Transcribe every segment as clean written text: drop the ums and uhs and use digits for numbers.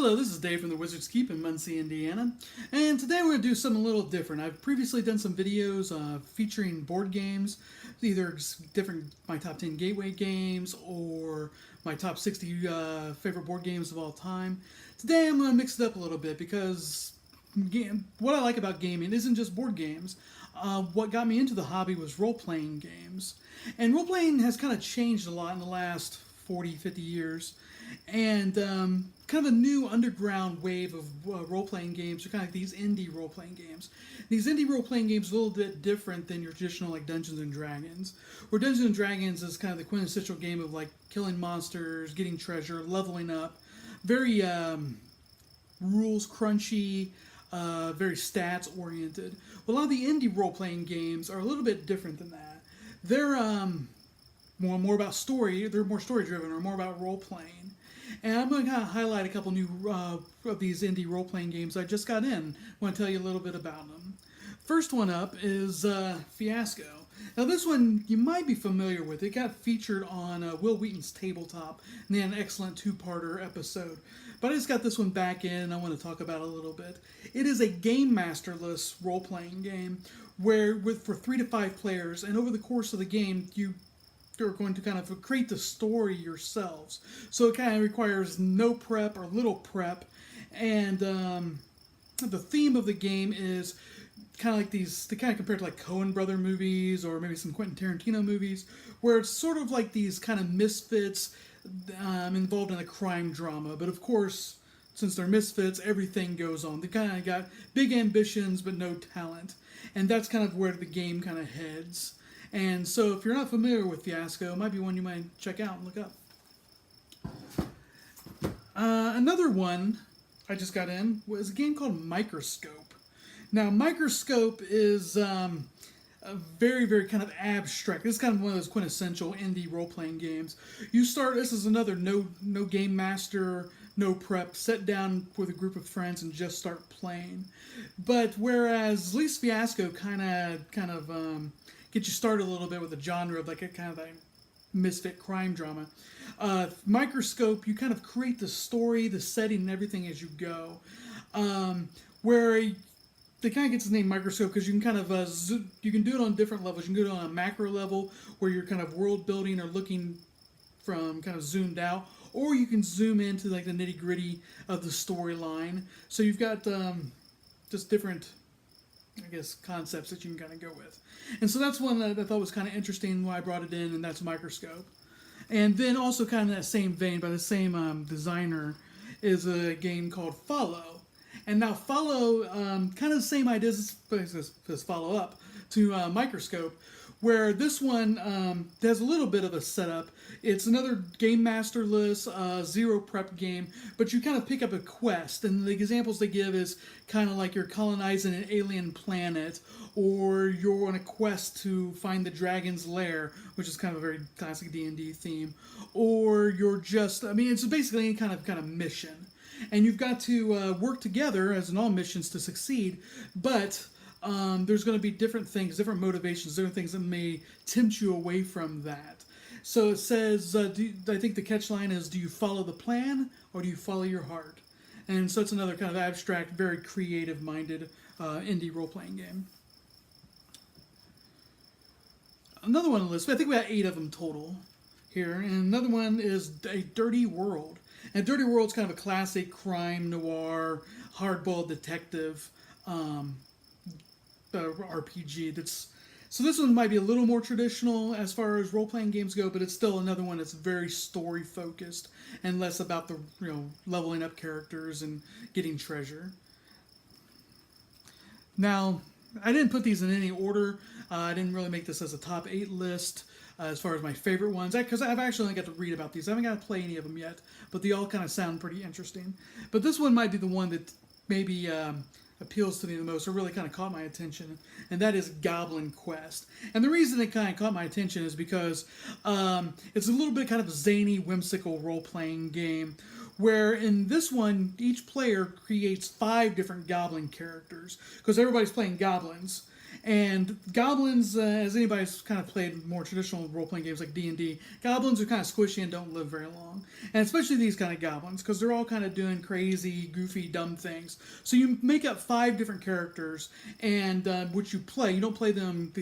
Hello, this is Dave from the Wizard's Keep in Muncie, Indiana, and today we're going to do something a little different. I've previously done some videos featuring board games, either different my top 10 gateway games or my top 60 favorite board games of all time. Today I'm going to mix it up a little bit because what I like about gaming isn't just board games. What got me into the hobby was role-playing games, and role-playing has kind of changed a lot in the last 40, 50 years. And kind of a new underground wave of role-playing games are kind of like these indie role-playing games. These indie role-playing games are a little bit different than your traditional like Dungeons and Dragons, where Dungeons and Dragons is kind of the quintessential game of like killing monsters, getting treasure, leveling up, very rules crunchy, very stats oriented. Well, a lot of the indie role-playing games are a little bit different than that. They're more about story. They're more story driven or more about role playing. And I'm going to kind of highlight a couple new of these indie role playing games I just got in. I want to tell you a little bit about them. First one up is Fiasco. Now this one you might be familiar with. It got featured on Will Wheaton's Tabletop, and they had an excellent two-parter episode. But I just got this one back in, and I want to talk about it a little bit. It is a game masterless role-playing game for 3 to 5 players, and over the course of the game, you're going to kind of create the story yourselves. So it kind of requires no prep or little prep, and the theme of the game is kind of like they kind of compared to like Coen brother movies or maybe some Quentin Tarantino movies, where it's sort of like these kind of misfits involved in a crime drama. But of course, since they're misfits, everything goes on. They kind of got big ambitions but no talent, and that's kind of where the game kind of heads. And so if you're not familiar with Fiasco, it might be one you might check out and look up. Another one I just got in was a game called Microscope. Now, Microscope is a very, very kind of abstract. This is kind of one of those quintessential indie role-playing games. This is another no game master, no prep, sit down with a group of friends and just start playing. But whereas at least Fiasco kind of get you started a little bit with the genre of like a kind of a misfit crime drama. Microscope, you kind of create the story, the setting, and everything as you go. Where they kind of gets the name Microscope because you can kind of you can do it on different levels. You can do it on a macro level where you're kind of world building or looking from kind of zoomed out, or you can zoom into like the nitty gritty of the storyline. So you've got just different, I guess, concepts that you can kind of go with. And so that's one that I thought was kind of interesting why I brought it in, and that's Microscope. And then also kind of in that same vein, by the same designer, is a game called Follow. And now Follow, kind of the same ideas as Follow Up to Microscope, where this one has a little bit of a setup. It's another game masterless, zero prep game, but you kind of pick up a quest, and the examples they give is kind of like you're colonizing an alien planet, or you're on a quest to find the dragon's lair, which is kind of a very classic D&D theme, or you're just, it's basically any kind of mission. And you've got to work together, as in all missions, to succeed, but there's going to be different things, different motivations, different things that may tempt you away from that. So it says, I think the catch line is, do you follow the plan or do you follow your heart? And so it's another kind of abstract, very creative-minded indie role-playing game. Another one on the list, I think we have 8 of them total here, and another one is A Dirty World. And Dirty World's kind of a classic crime noir, hardboiled detective RPG. So this one might be a little more traditional as far as role-playing games go, but it's still another one that's very story-focused and less about the leveling up characters and getting treasure. Now, I didn't put these in any order. I didn't really make this as a top 8 list as far as my favorite ones, because I've actually only got to read about these. I haven't got to play any of them yet, but they all kind of sound pretty interesting. But this one might be the one that maybe appeals to me the most, or really kind of caught my attention, and that is Goblin Quest. And the reason it kind of caught my attention is because it's a little bit kind of a zany, whimsical role-playing game, where in this one, each player creates 5 different goblin characters, because everybody's playing goblins. And goblins, as anybody's kind of played more traditional role-playing games like D&D, goblins are kind of squishy and don't live very long. And especially these kind of goblins, because they're all kind of doing crazy, goofy, dumb things. So you make up 5 different characters, and which you play. You don't play them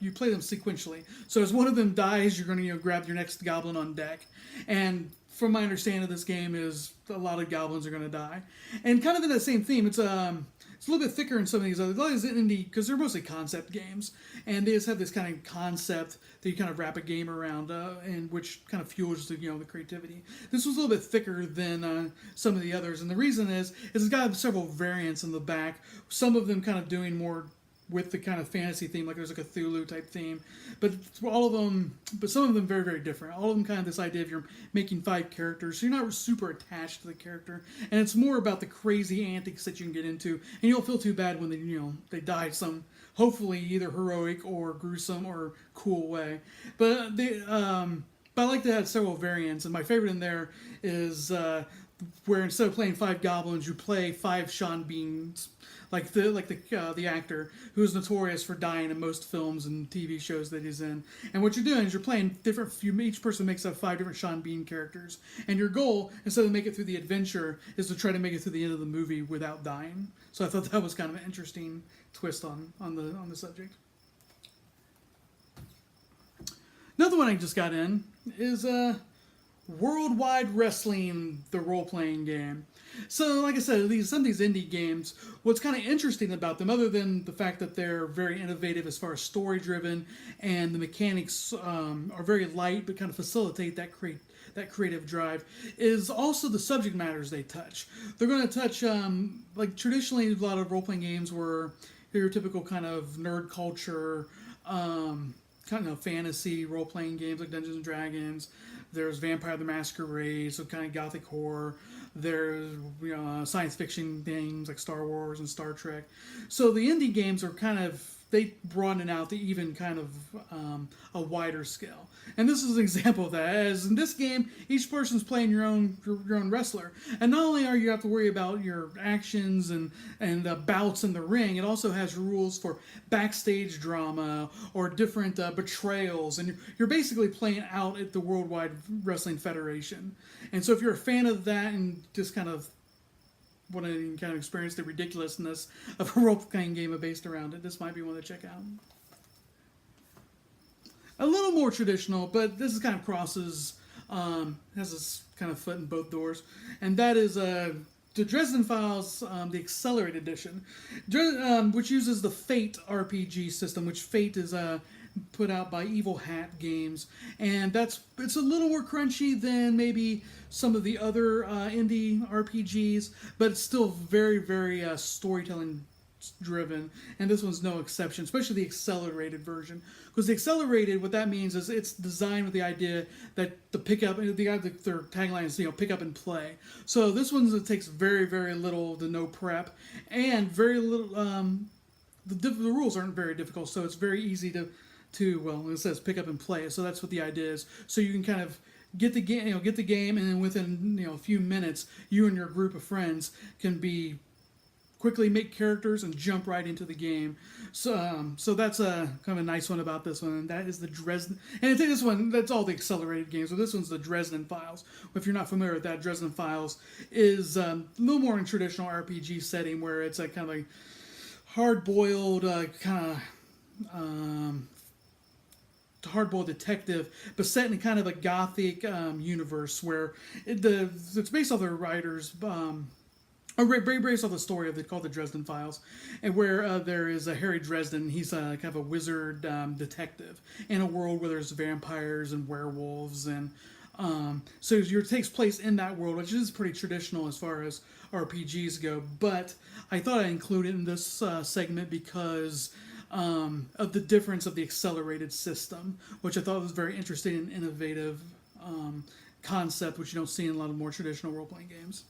you play them sequentially. So as one of them dies, you're going to grab your next goblin on deck. And from my understanding of this game is a lot of goblins are going to die. And kind of in that same theme, it's a little bit thicker in some of these other, indie, because they're mostly concept games, and they just have this kind of concept that you kind of wrap a game around, and which kind of fuels the the creativity. This was a little bit thicker than some of the others, and the reason is it's got several variants in the back. Some of them kind of doing more with the kind of fantasy theme, like there's a Cthulhu type theme, but some of them very, very different. All of them kind of this idea of you're making 5 characters, so you're not super attached to the character, and it's more about the crazy antics that you can get into, and you don't feel too bad when they die some, hopefully either heroic or gruesome or cool way. But I like to have several variants, and my favorite in there is where instead of playing 5 goblins, you play 5 Sean Beans, like the actor who's notorious for dying in most films and TV shows that he's in. And what you're doing is you're playing each person makes up 5 different Sean Bean characters, and your goal, instead of make it through the adventure, is to try to make it through the end of the movie without dying. So I thought that was kind of an interesting twist on the subject. Another one I just got in is Worldwide Wrestling, the role-playing game. So, like I said, some of these indie games, what's kind of interesting about them, other than the fact that they're very innovative as far as story-driven, and the mechanics are very light but kind of facilitate that creative drive, is also the subject matters they touch. They're going to touch, like traditionally a lot of role-playing games were your typical kind of nerd culture, kind of fantasy role-playing games like Dungeons and Dragons. There's Vampire the Masquerade, so kind of gothic horror. There's science fiction things like Star Wars and Star Trek. So the indie games are they broaden out to even kind of a wider scale. And this is an example of that. As in this game, each person's playing your own wrestler. And not only are you have to worry about your actions and bouts in the ring, it also has rules for backstage drama or different betrayals. And you're basically playing out at the Worldwide Wrestling Federation. And so if you're a fan of that and just kind of want to kind of experience the ridiculousness of a role-playing game based around it, this might be one to check out. A little more traditional, but this is kind of crosses, has this kind of foot in both doors, and that is the Dresden Files, the Accelerated Edition, which uses the Fate RPG system, which Fate is put out by Evil Hat Games, and it's a little more crunchy than maybe some of the other indie RPGs, but it's still very, very storytelling driven, and this one's no exception, especially the accelerated version, because the accelerated, what that means is it's designed with the idea that their tagline is pick up and play. So this one takes very, very little to no prep, and very little the rules aren't very difficult, so it's very easy to it says pick up and play, so that's what the idea is. So you can kind of get the game, and then within a few minutes, you and your group of friends can quickly make characters and jump right into the game. So that's a kind of a nice one about this one, and that is the Dresden. And I think this one, that's all the accelerated games. So this one's the Dresden Files. If you're not familiar with that, Dresden Files is a little more in traditional RPG setting, where it's a kind of like hard-boiled hard-boiled detective, but set in kind of a gothic universe where it's based off the writers. Based off the story called the Dresden Files, and where there is a Harry Dresden. He's kind of a wizard detective in a world where there's vampires and werewolves, and so it takes place in that world, which is pretty traditional as far as RPGs go. But I thought I'd include it in this segment because of the difference of the accelerated system, which I thought was very interesting and innovative concept, which you don't see in a lot of more traditional role-playing games.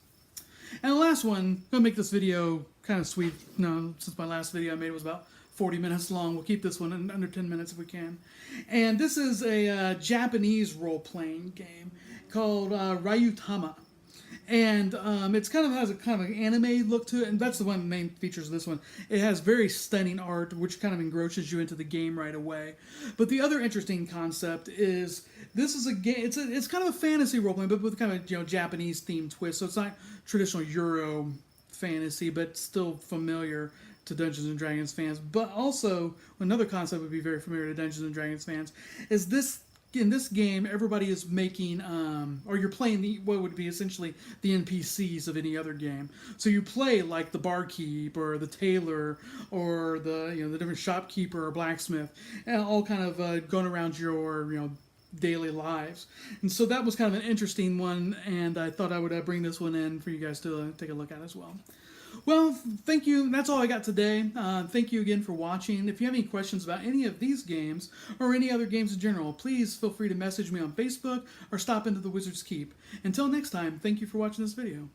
And the last one, I'm going to make this video kind of sweet. Since my last video I made was about 40 minutes long, we'll keep this one in under 10 minutes if we can. And this is a Japanese role-playing game called Ryu Tama. And it's kind of has a kind of an anime look to it, and that's the one of the main features of this one. It has very stunning art, which kind of engrosses you into the game right away. But the other interesting concept is this is a game. It's kind of a fantasy role playing, but with kind of Japanese themed twist. So it's not traditional Euro fantasy, but still familiar to Dungeons and Dragons fans. But also another concept would be very familiar to Dungeons and Dragons fans is this. In this game, everybody is making, or you're playing what would be essentially the NPCs of any other game. So you play like the barkeep or the tailor or the different shopkeeper or blacksmith, and all kind of going around your daily lives. And so that was kind of an interesting one, and I thought I would bring this one in for you guys to take a look at as well. Well, thank you. That's all I got today. Thank you again for watching. If you have any questions about any of these games or any other games in general, please feel free to message me on Facebook or stop into the Wizard's Keep. Until next time, thank you for watching this video.